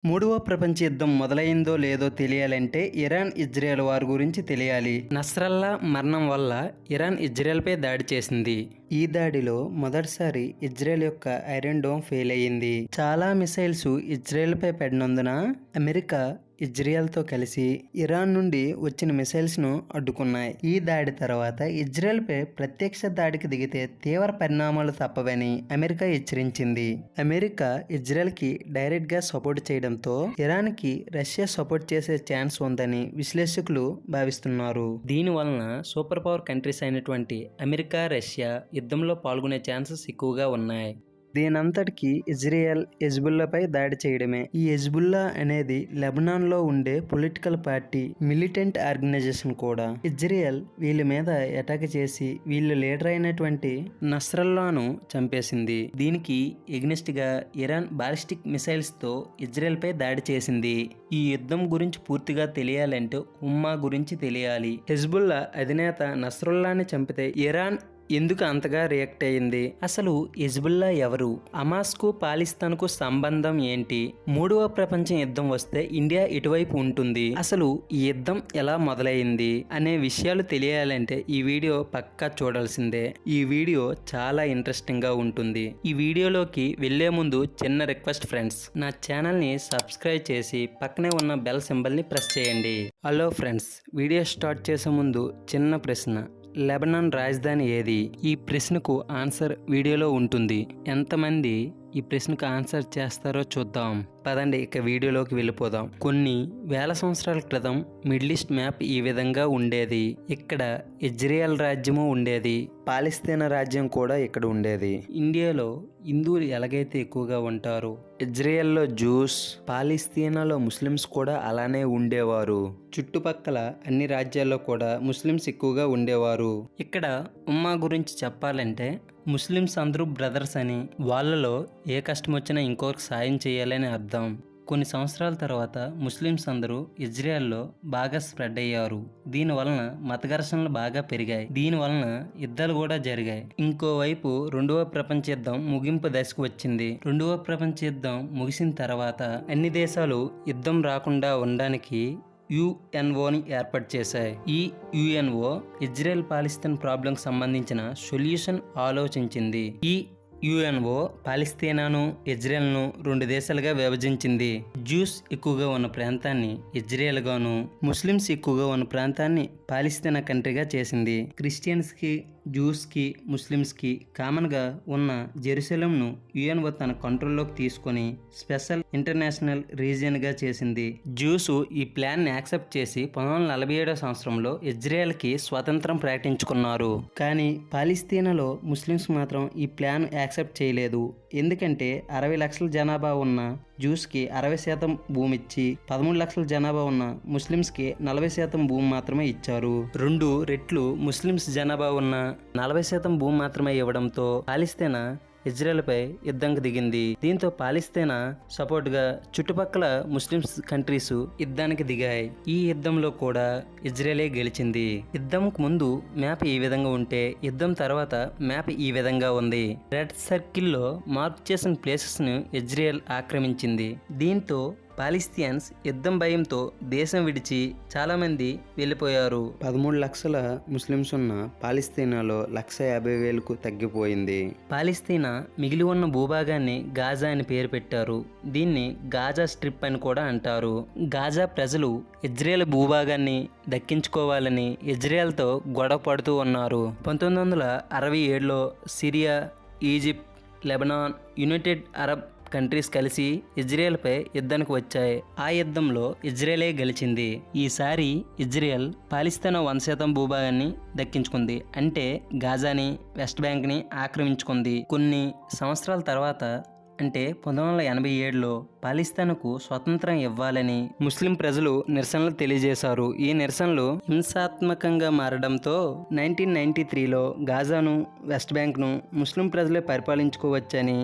మూడవ ప్రపంచ యుద్ధం మొదలైందో లేదో తెలియాలంటే ఇరాన్ ఇజ్రాయెల్ వార్ గురించి తెలియాలి. నస్రల్లా మరణం వల్ల ఇరాన్ ఇజ్రాయెల్పై దాడి చేసింది. ఈ దాడిలో మొదటిసారి ఇజ్రాయెల్ యొక్క ఐరన్ డోమ్ ఫెయిల్ అయ్యింది. చాలా మిసైల్స్ ఇజ్రాయెల్పై పడినందున అమెరికా ఇజ్రాయెల్తో కలిసి ఇరాన్ నుండి వచ్చిన మిసైల్స్ను అడ్డుకున్నాయి. ఈ దాడి తర్వాత ఇజ్రాయెల్పై ప్రత్యక్ష దాడికి దిగితే తీవ్ర పరిణామాలు తప్పవని అమెరికా హెచ్చరించింది. అమెరికా ఇజ్రాయెల్కి డైరెక్ట్గా సపోర్ట్ చేయడంతో ఇరాన్కి రష్యా సపోర్ట్ చేసే ఛాన్స్ ఉందని విశ్లేషకులు భావిస్తున్నారు. దీని వలన సూపర్ పవర్ కంట్రీస్ అయినటువంటి అమెరికా, రష్యా యుద్ధంలో పాల్గొనే ఛాన్సెస్ ఎక్కువగా ఉన్నాయి. దీనంతటికీ ఇజ్రాయెల్ హెజ్బుల్లాపై దాడి చేయడమే. ఈ హెజ్బుల్లా అనేది లెబనాన్లో ఉండే పొలిటికల్ పార్టీ, మిలిటెంట్ ఆర్గనైజేషన్ కూడా. ఇజ్రాయెల్ వీళ్ళ మీద అటాక్ చేసి వీళ్ళ లీడర్ అయినటువంటి నస్రల్లాను చంపేసింది. దీనికి ఎగ్నెస్ట్ గా ఇరాన్ బాలిస్టిక్ మిసైల్స్ తో ఇజ్రాయెల్ పై దాడి చేసింది. ఈ యుద్ధం గురించి పూర్తిగా తెలియాలంటే ఉమ్మా గురించి తెలియాలి. హెజ్బుల్లా అధినేత నస్రల్లాని చంపితే ఇరాన్ ఎందుకు అంతగా రియాక్ట్ అయింది? అసలు హిజ్బుల్లా ఎవరు? హమాస్కు పాలిస్తాన్కు సంబంధం ఏంటి? మూడవ ప్రపంచ యుద్ధం వస్తే ఇండియా ఇటువైపు ఉంటుంది. అసలు ఈ యుద్ధం ఎలా మొదలైంది అనే విషయాలు తెలియాలంటే ఈ వీడియో పక్కా చూడాల్సిందే. ఈ వీడియో చాలా ఇంట్రెస్టింగ్ గా ఉంటుంది. ఈ వీడియోలోకి వెళ్లే ముందు చిన్న రిక్వెస్ట్ ఫ్రెండ్స్, నా ఛానల్ ని సబ్స్క్రైబ్ చేసి పక్కనే ఉన్న బెల్ సింబల్ ని ప్రెస్ చేయండి. హలో ఫ్రెండ్స్, వీడియో స్టార్ట్ చేసే ముందు చిన్న ప్రశ్న, లెబనాన్ రాజధాని ఏది? ఈ ప్రశ్నకు ఆన్సర్ వీడియోలో ఉంటుంది. ఎంతమంది ఈ ప్రశ్నకు ఆన్సర్ చేస్తారో చూద్దాం. పదండి ఇక వీడియోలోకి వెళ్ళిపోదాం. కొన్ని వేల సంవత్సరాల క్రితం మిడిల్ ఈస్ట్ మ్యాప్ ఈ విధంగా ఉండేది. ఇక్కడ ఇజ్రాయెల్ రాజ్యము ఉండేది, పాలస్తీనా రాజ్యం కూడా ఇక్కడ ఉండేది. ఇండియాలో హిందువులు ఎలాగైతే ఎక్కువగా ఉంటారో ఇజ్రాయెల్లో జూస్, పాలస్తీనాలో ముస్లిమ్స్ కూడా అలానే ఉండేవారు. చుట్టుపక్కల అన్ని రాజ్యాల్లో కూడా ముస్లిమ్స్ ఎక్కువగా ఉండేవారు. ఇక్కడ ఉమ్మా గురించి చెప్పాలంటే ముస్లిమ్స్ అందరూ బ్రదర్స్ అని, వాళ్ళలో ఏ కష్టం వచ్చినా ఇంకొకరికి సాయం చేయాలని అర్థం. కొన్ని సంవత్సరాల తర్వాత ముస్లిమ్స్ అందరూ ఇజ్రాయెల్లో బాగా స్ప్రెడ్ అయ్యారు. దీని వలన మత ఘర్షణలు బాగా పెరిగాయి. దీని వలన యుద్ధాలు కూడా జరిగాయి. ఇంకోవైపు రెండవ ప్రపంచ యుద్ధం ముగింపు దశకు వచ్చింది. రెండవ ప్రపంచ యుద్ధం ముగిసిన తర్వాత అన్ని దేశాలు యుద్ధం రాకుండా ఉండడానికి యుఎన్ఓని ఏర్పాటు చేశాయి. ఈ యుఎన్ఓ ఇజ్రాయెల్ పాలస్తీన్ ప్రాబ్లంకి సంబంధించిన సొల్యూషన్ ఆలోచించింది. ఈ యుఎన్ఓ పాలస్తీనాను, ఇజ్రాయెల్ను రెండు దేశాలుగా విభజించింది. జ్యూస్ ఎక్కువగా ఉన్న ప్రాంతాన్ని ఇజ్రాయెల్ గాను, ముస్లిమ్స్ ఎక్కువగా ఉన్న ప్రాంతాన్ని పాలస్తీనా కంట్రీగా చేసింది. క్రిస్టియన్స్కి, జ్యూస్కి, ముస్లిమ్స్కి కామన్గా ఉన్న జెరూసలంను యుఎన్ఓ తన కంట్రోల్లోకి తీసుకొని స్పెషల్ ఇంటర్నేషనల్ రీజియన్గా చేసింది. జ్యూస్ ఈ ప్లాన్ని యాక్సెప్ట్ చేసి 1947 సంవత్సరంలో ఇజ్రాయెల్కి స్వాతంత్రం ప్రకటించుకున్నారు. కానీ పాలస్తీనాలో ముస్లిమ్స్ మాత్రం ఈ ప్లాన్ యాక్సెప్ట్ చేయలేదు. ఎందుకంటే 60 లక్షల జనాభా ఉన్న జ్యూస్కి 60% భూమి ఇచ్చి 13 లక్షల జనాభా ఉన్న ముస్లిమ్స్కి 40% భూమి మాత్రమే ఇచ్చారు. 2 రెట్లు ముస్లిమ్స్ జనాభా ఉన్న 40% భూమి మాత్రమే ఇవ్వడంతో పాలస్తీనా ఇజ్రాయెల్పై యుద్ధంకి దిగింది. దీంతో పాలస్తీనా సపోర్ట్గా చుట్టుపక్కల ముస్లిమ్స్ కంట్రీస్ యుద్ధానికి దిగాయి. ఈ యుద్ధంలో కూడా ఇజ్రాయెలే గెలిచింది. యుద్ధంకు ముందు మ్యాప్ ఈ విధంగా ఉంటే యుద్ధం తర్వాత మ్యాప్ ఈ విధంగా ఉంది. రెడ్ సర్కిల్లో మార్క్ చేసిన ప్లేసెస్ ను ఇజ్రాయెల్ ఆక్రమించింది. దీంతో పాలస్తీన్స్ యుద్ధం భయంతో దేశం విడిచి చాలా మంది వెళ్ళిపోయారు. 13 లక్షల ముస్లిమ్స్ ఉన్న పాలస్తీనాలో 150,000కు తగ్గిపోయింది. పాలస్తీనా మిగిలి ఉన్న భూభాగాన్ని గాజా అని పేరు పెట్టారు. దీన్ని గాజా స్ట్రిప్ అని కూడా అంటారు. గాజా ప్రజలు ఇజ్రాయెల్ భూభాగాన్ని దక్కించుకోవాలని ఇజ్రాయెల్తో గొడవ పడుతూ ఉన్నారు. 1967లో Syria, Egypt, Lebanon, united Arab countries కలిసి ఇజ్రాయెల్పై యుద్ధానికి వచ్చాయి. ఆ యుద్ధంలో ఇజ్రాయెలే గెలిచింది. ఈసారి ఇజ్రాయెల్ పాలస్తీనా 100% భూభాగాన్ని దక్కించుకుంది. అంటే గాజాని, వెస్ట్ బ్యాంక్ని ఆక్రమించుకుంది. కొన్ని సంవత్సరాల తర్వాత అంటే 1987లో పాలస్తీనాకు స్వతంత్రం ఇవ్వాలని ముస్లిం ప్రజలు నిరసనలు తెలియజేశారు. ఈ నిరసనలు హింసాత్మకంగా మారడంతో 1993లో గాజాను, వెస్ట్ బ్యాంక్ను ముస్లిం ప్రజలే పరిపాలించుకోవచ్చని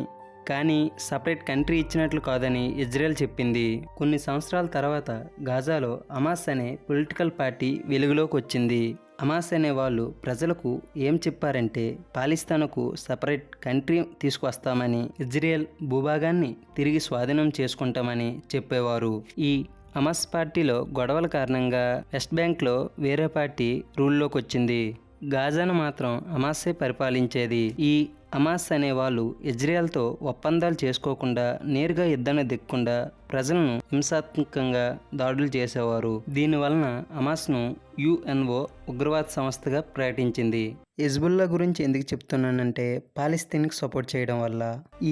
కానీ సపరేట్ కంట్రీ ఇచ్చినట్లు కాదని ఇజ్రాయెల్ చెప్పింది. కొన్ని సంవత్సరాల తర్వాత గాజాలో హమాస్ అనే పొలిటికల్ పార్టీ వెలుగులోకి వచ్చింది. హమాస్ అనే వాళ్ళు ప్రజలకు ఏం చెప్పారంటే పాలిస్తాన్కు సపరేట్ కంట్రీ తీసుకువస్తామని, ఇజ్రాయెల్ భూభాగాన్ని తిరిగి స్వాధీనం చేసుకుంటామని చెప్పేవారు. ఈ హమాస్ పార్టీలో గొడవల కారణంగా వెస్ట్ బ్యాంక్లో వేరే పార్టీ రూల్లోకి వచ్చింది. గాజాను మాత్రం హమాసే పరిపాలించేది. ఈ హమాస్ అనే వాళ్ళు ఇజ్రాయెల్తో ఒప్పందాలు చేసుకోకుండా నేరుగా యుద్ధాన్ని దిక్కకుండా ప్రజలను హింసాత్మకంగా దాడులు చేసేవారు. దీనివలన హమాస్ను యుఎన్ఓ ఉగ్రవాద సంస్థగా ప్రకటించింది. హిజ్బుల్లా గురించి ఎందుకు చెప్తున్నానంటే పాలస్తీన్కి సపోర్ట్ చేయడం వల్ల.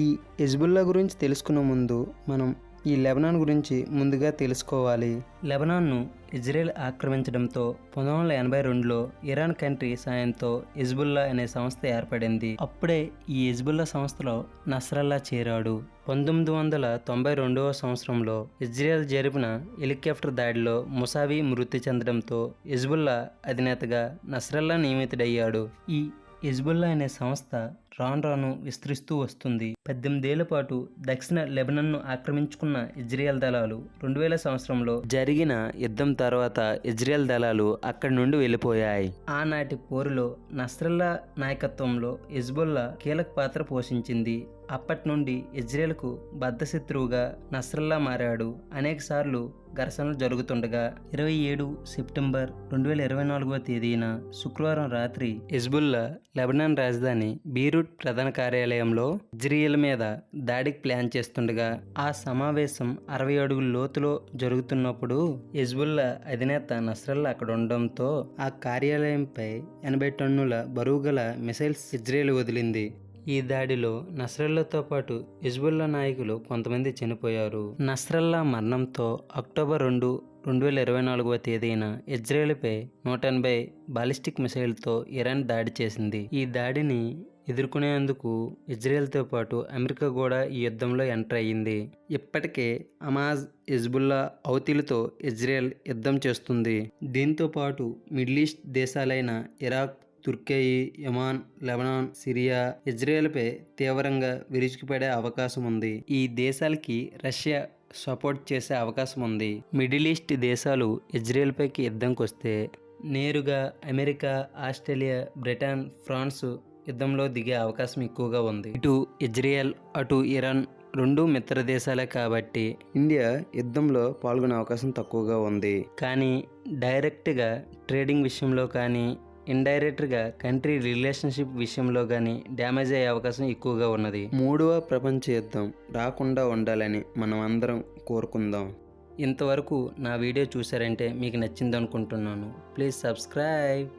ఈ హిజ్బుల్లా గురించి తెలుసుకునే ముందు మనం ఈ లెబనాన్ గురించి ముందుగా తెలుసుకోవాలి. లెబనాన్ను ఇజ్రాయెల్ ఆక్రమించడంతో 1982లో ఇరాన్ కంట్రీ సాయంతో హిజ్బుల్లా అనే సంస్థ ఏర్పడింది. అప్పుడే ఈ హిజ్బుల్లా సంస్థలో నస్రల్లా చేరాడు. 1992వ సంవత్సరంలో ఇజ్రాయెల్ జరిపిన హెలికాప్టర్ దాడిలో ముసావి మృతి చెందడంతో హిజ్బుల్లా అధినేతగా నస్రల్లా నియమితుడయ్యాడు. ఈ హిజ్బుల్లా అనే సంస్థ రాను విస్తరిస్తూ వస్తుంది. 18 ఏళ్ల పాటు దక్షిణ లెబనాన్ను ఆక్రమించుకున్న ఇజ్రాయెల్ దళాలు 2000 సంవత్సరంలో జరిగిన యుద్ధం తర్వాత ఇజ్రాయెల్ దళాలు అక్కడి నుండి వెళ్ళిపోయాయి. ఆనాటి పోరులో నస్రల్లా నాయకత్వంలో హిజ్బుల్లా కీలక పాత్ర పోషించింది. అప్పటి నుండి ఇజ్రాయెల్కు బద్ధశత్రువుగా నస్రల్లా మారాడు. అనేకసార్లు ఘర్షణలు జరుగుతుండగా 27 సెప్టెంబర్ 2024వ తేదీన శుక్రవారం రాత్రి హిజ్బుల్లా లెబనాన్ రాజధాని బీరూట్ ప్రధాన కార్యాలయంలో ఇజ్రాయెల్ మీద దాడికి ప్లాన్ చేస్తుండగా ఆ సమావేశం 60 అడుగుల లోతులో జరుగుతున్నప్పుడు హిజ్బుల్లా అధినేత నస్రల్లా అక్కడ ఉండడంతో ఆ కార్యాలయంపై 80 టన్నుల బరువుగల మిసైల్స్ ఇజ్రాయెల్ వదిలింది. ఈ దాడిలో నస్రల్లాతో పాటు హిజ్బుల్లా నాయకులు కొంతమంది చనిపోయారు. నస్రల్లా మరణంతో అక్టోబర్ 2, 2024వ తేదీన ఇజ్రాయెల్పై 180 బాలిస్టిక్ మిసైల్తో ఇరాన్ దాడి చేసింది. ఈ దాడిని ఎదుర్కొనేందుకు ఇజ్రాయెల్తో పాటు అమెరికా కూడా ఈ యుద్ధంలో ఎంటర్ అయ్యింది. ఇప్పటికే హమాస్, హిజ్బుల్లా హౌతీలతో ఇజ్రాయెల్ యుద్ధం చేస్తుంది. దీంతో పాటు మిడిల్ ఈస్ట్ దేశాలైన ఇరాక్, తుర్కీ, యెమెన్, లెబనాన్, సిరియా ఇజ్రాయెల్పై తీవ్రంగా విరుచుకుపడే అవకాశం ఉంది. ఈ దేశాలకి రష్యా సపోర్ట్ చేసే అవకాశం ఉంది. మిడిల్ ఈస్ట్ దేశాలు ఇజ్రాయెల్పైకి యుద్ధంకి వస్తే నేరుగా అమెరికా, ఆస్ట్రేలియా, బ్రిటన్, ఫ్రాన్స్ యుద్ధంలో దిగే అవకాశం ఎక్కువగా ఉంది. ఇటు ఇజ్రాయెల్, అటు ఇరాన్ రెండు మిత్ర దేశాలే కాబట్టి ఇండియా యుద్ధంలో పాల్గొనే అవకాశం తక్కువగా ఉంది. కానీ డైరెక్ట్గా ట్రేడింగ్ విషయంలో కానీ ఇండైరెక్ట్గా కంట్రీ రిలేషన్షిప్ విషయంలో కానీ డ్యామేజ్ అయ్యే అవకాశం ఎక్కువగా ఉన్నది. 3వ ప్రపంచ యుద్ధం రాకుండా ఉండాలని మనం అందరం కోరుకుందాం. ఇంతవరకు నా వీడియో చూసారంటే మీకు నచ్చింది అనుకుంటున్నాను. Please subscribe.